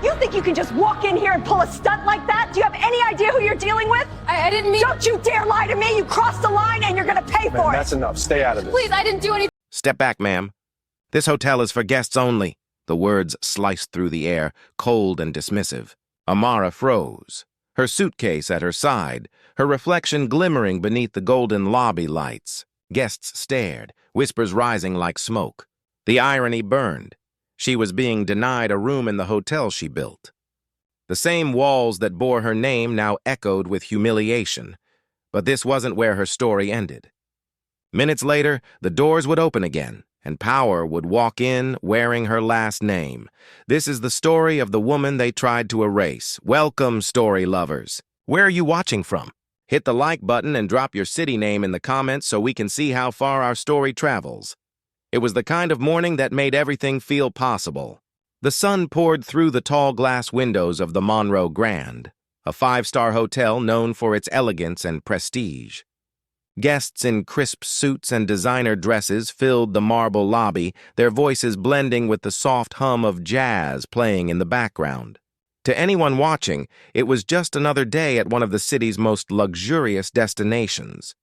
You think you can just walk in here and pull a stunt like that? Do you have any idea who you're dealing with? I didn't mean... Don't you dare lie to me! You crossed the line and you're gonna pay for it! That's enough. Stay out of this. Please, I didn't do anything. Step back, ma'am. This hotel is for guests only. The words sliced through the air, cold and dismissive. Amara froze, her suitcase at her side, her reflection glimmering beneath the golden lobby lights. Guests stared, whispers rising like smoke. The irony burned. She was being denied a room in the hotel she built. The same walls that bore her name now echoed with humiliation. But this wasn't where her story ended. Minutes later, the doors would open again, and Power would walk in wearing her last name. This is the story of the woman they tried to erase. Welcome, story lovers. Where are you watching from? Hit the like button and drop your city name in the comments so we can see how far our story travels. It was the kind of morning that made everything feel possible. The sun poured through the tall glass windows of the Monroe Grand, a five-star hotel known for its elegance and prestige. Guests in crisp suits and designer dresses filled the marble lobby, their voices blending with the soft hum of jazz playing in the background. To anyone watching, it was just another day at one of the city's most luxurious destinations.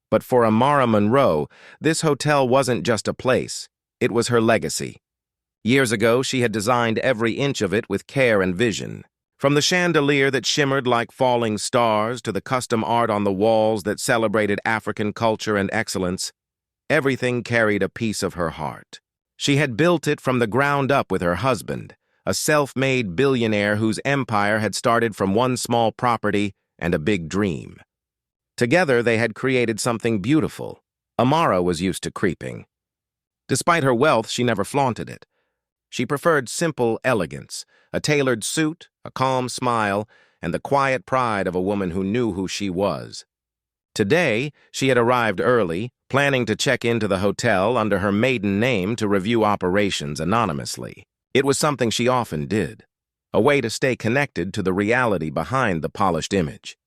But for Amara Monroe, this hotel wasn't just a place, it was her legacy. Years ago, she had designed every inch of it with care and vision. From the chandelier that shimmered like falling stars to the custom art on the walls that celebrated African culture and excellence, everything carried a piece of her heart. She had built it from the ground up with her husband, a self-made billionaire whose empire had started from one small property and a big dream. Together, they had created something beautiful. Amara was used to creeping. Despite her wealth, she never flaunted it. She preferred simple elegance, a tailored suit, a calm smile, and the quiet pride of a woman who knew who she was. Today, she had arrived early, planning to check into the hotel under her maiden name to review operations anonymously. It was something she often did, a way to stay connected to the reality behind the polished image.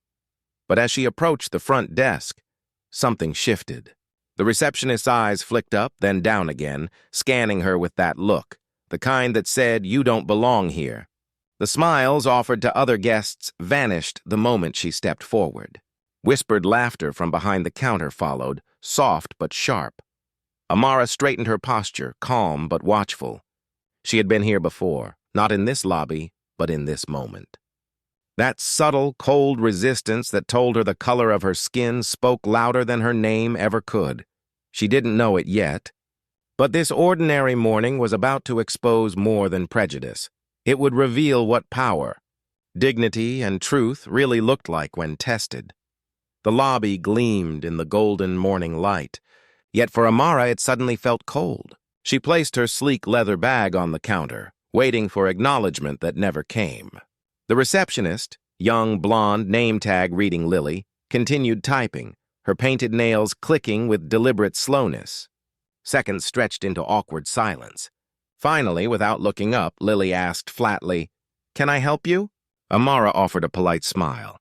But as she approached the front desk, something shifted. The receptionist's eyes flicked up, then down again, scanning her with that look, the kind that said, "You don't belong here." The smiles offered to other guests vanished the moment she stepped forward. Whispered laughter from behind the counter followed, soft but sharp. Amara straightened her posture, calm but watchful. She had been here before, not in this lobby, but in this moment. That subtle, cold resistance that told her the color of her skin spoke louder than her name ever could. She didn't know it yet. But this ordinary morning was about to expose more than prejudice. It would reveal what power, dignity, and truth really looked like when tested. The lobby gleamed in the golden morning light, yet for Amara it suddenly felt cold. She placed her sleek leather bag on the counter, waiting for acknowledgement that never came. The receptionist, young blonde name tag reading Lily, continued typing, her painted nails clicking with deliberate slowness. Seconds stretched into awkward silence. Finally, without looking up, Lily asked flatly, "Can I help you?" Amara offered a polite smile.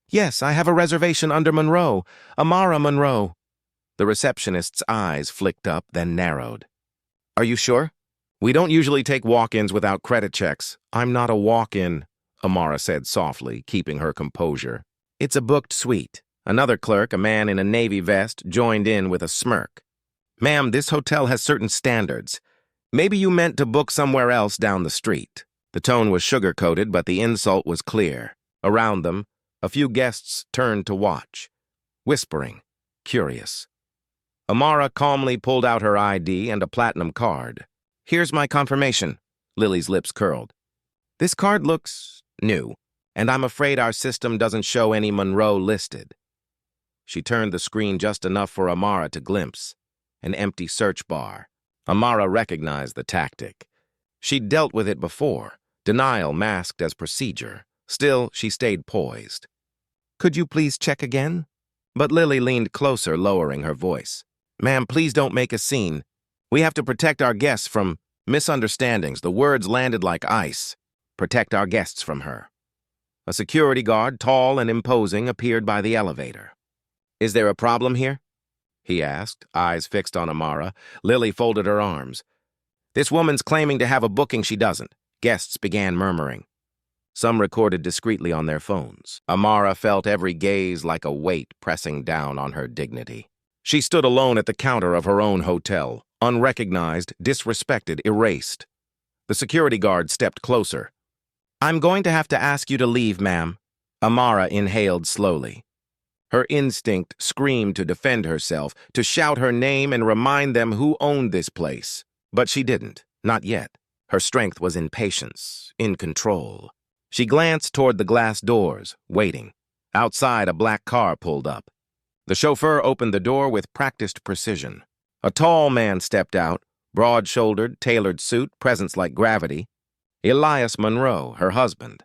"Yes, I have a reservation under Monroe. Amara Monroe." The receptionist's eyes flicked up, then narrowed. "Are you sure? We don't usually take walk-ins without credit checks. I'm not a walk-in," Amara said softly, keeping her composure. "It's a booked suite." Another clerk, a man in a navy vest, joined in with a smirk. "Ma'am, this hotel has certain standards. Maybe you meant to book somewhere else down the street." The tone was sugar-coated, but the insult was clear. Around them, a few guests turned to watch, whispering, curious. Amara calmly pulled out her ID and a platinum card. "Here's my confirmation," Lily's lips curled. "This card looks new, and I'm afraid our system doesn't show any Monroe listed." She turned the screen just enough for Amara to glimpse, an empty search bar. Amara recognized the tactic. She'd dealt with it before, denial masked as procedure. Still, she stayed poised. "Could you please check again?" But Lily leaned closer, lowering her voice. "Ma'am, please don't make a scene. We have to protect our guests from misunderstandings." The words landed like ice. Protect our guests from her. A security guard, tall and imposing, appeared by the elevator. "Is there a problem here?" he asked, eyes fixed on Amara. Lily folded her arms. "This woman's claiming to have a booking she doesn't. Guests began murmuring. Some recorded discreetly on their phones. Amara felt every gaze like a weight pressing down on her dignity. She stood alone at the counter of her own hotel, unrecognized, disrespected, erased. The security guard stepped closer. "I'm going to have to ask you to leave, ma'am." Amara inhaled slowly. Her instinct screamed to defend herself, to shout her name and remind them who owned this place. But she didn't, not yet. Her strength was in patience, in control. She glanced toward the glass doors, waiting. Outside, a black car pulled up. The chauffeur opened the door with practiced precision. A tall man stepped out, broad-shouldered, tailored suit, presence like gravity. Elias Monroe, her husband.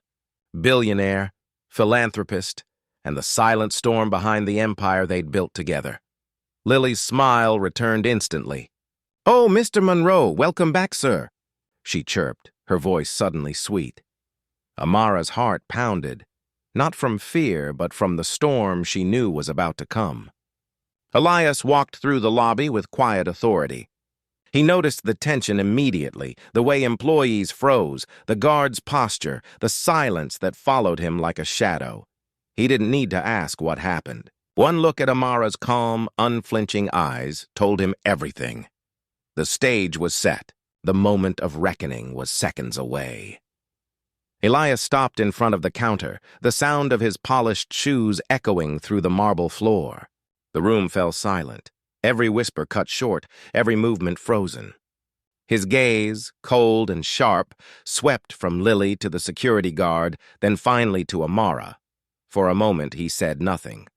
Billionaire, philanthropist, and the silent storm behind the empire they'd built together. Lily's smile returned instantly. "Oh, Mr. Monroe, welcome back, sir," she chirped, her voice suddenly sweet. Amara's heart pounded, not from fear, but from the storm she knew was about to come. Elias walked through the lobby with quiet authority. He noticed the tension immediately, the way employees froze, the guard's posture, the silence that followed him like a shadow. He didn't need to ask what happened. One look at Amara's calm, unflinching eyes told him everything. The stage was set. The moment of reckoning was seconds away. Elias stopped in front of the counter, the sound of his polished shoes echoing through the marble floor. The room fell silent, every whisper cut short, every movement frozen. His gaze, cold and sharp, swept from Lily to the security guard, then finally to Amara. For a moment he said nothing.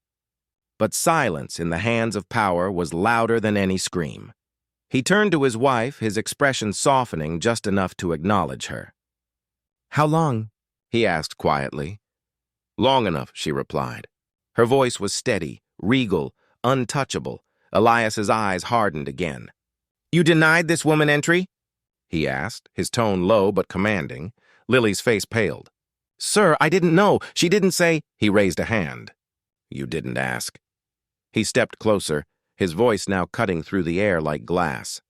But silence in the hands of power was louder than any scream. He turned to his wife, his expression softening just enough to acknowledge her. "How long?" he asked quietly. "Long enough," she replied. Her voice was steady, regal, untouchable. Elias's eyes hardened again. "You denied this woman entry?" he asked, his tone low but commanding. Lily's face paled. "Sir, I didn't know. She didn't say—" He raised a hand. "You didn't ask." He stepped closer, his voice now cutting through the air like glass.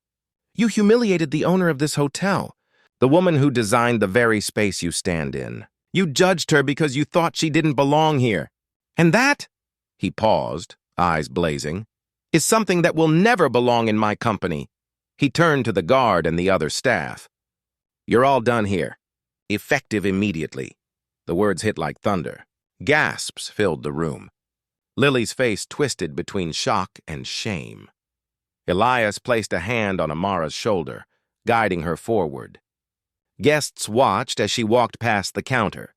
"You humiliated the owner of this hotel, the woman who designed the very space you stand in. You judged her because you thought she didn't belong here. And that," he paused, eyes blazing, "is something that will never belong in my company." He turned to the guard and the other staff. "You're all done here. Effective immediately." The words hit like thunder. Gasps filled the room. Lily's face twisted between shock and shame. Elias placed a hand on Amara's shoulder, guiding her forward. Guests watched as she walked past the counter,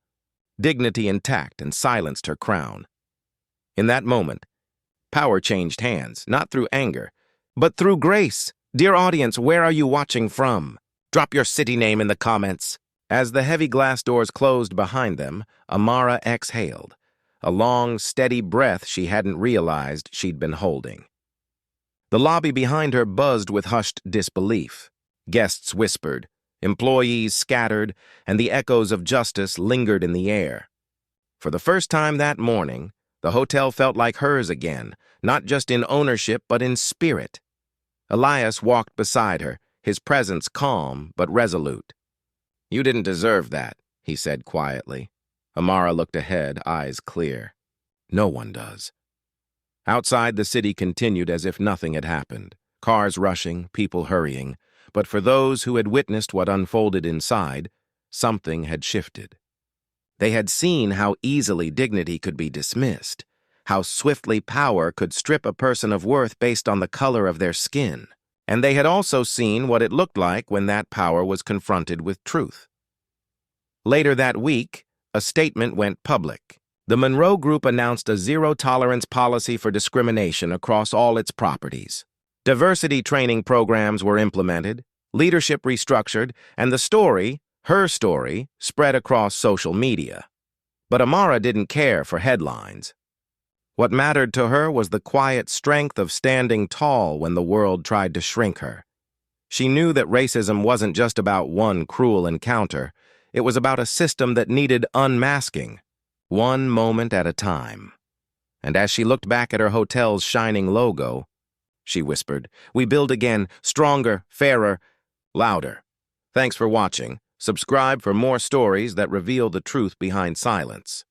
dignity intact and silenced her crown. In that moment, power changed hands, not through anger, but through grace. Dear audience, where are you watching from? Drop your city name in the comments. As the heavy glass doors closed behind them, Amara exhaled, a long, steady breath she hadn't realized she'd been holding. The lobby behind her buzzed with hushed disbelief. Guests whispered, employees scattered, and the echoes of justice lingered in the air. For the first time that morning, the hotel felt like hers again, not just in ownership but in spirit. Elias walked beside her, his presence calm but resolute. "You didn't deserve that," he said quietly. Amara looked ahead, eyes clear. "No one does." Outside, the city continued as if nothing had happened. Cars rushing, people hurrying. But for those who had witnessed what unfolded inside, something had shifted. They had seen how easily dignity could be dismissed, how swiftly power could strip a person of worth based on the color of their skin. And they had also seen what it looked like when that power was confronted with truth. Later that week, a statement went public. The Monroe Group announced a zero-tolerance policy for discrimination across all its properties. Diversity training programs were implemented, leadership restructured, and the story, her story, spread across social media. But Amara didn't care for headlines. What mattered to her was the quiet strength of standing tall when the world tried to shrink her. She knew that racism wasn't just about one cruel encounter. It was about a system that needed unmasking, one moment at a time. And as she looked back at her hotel's shining logo, she whispered, "We build again, stronger, fairer, louder." Thanks for watching. Subscribe for more stories that reveal the truth behind silence.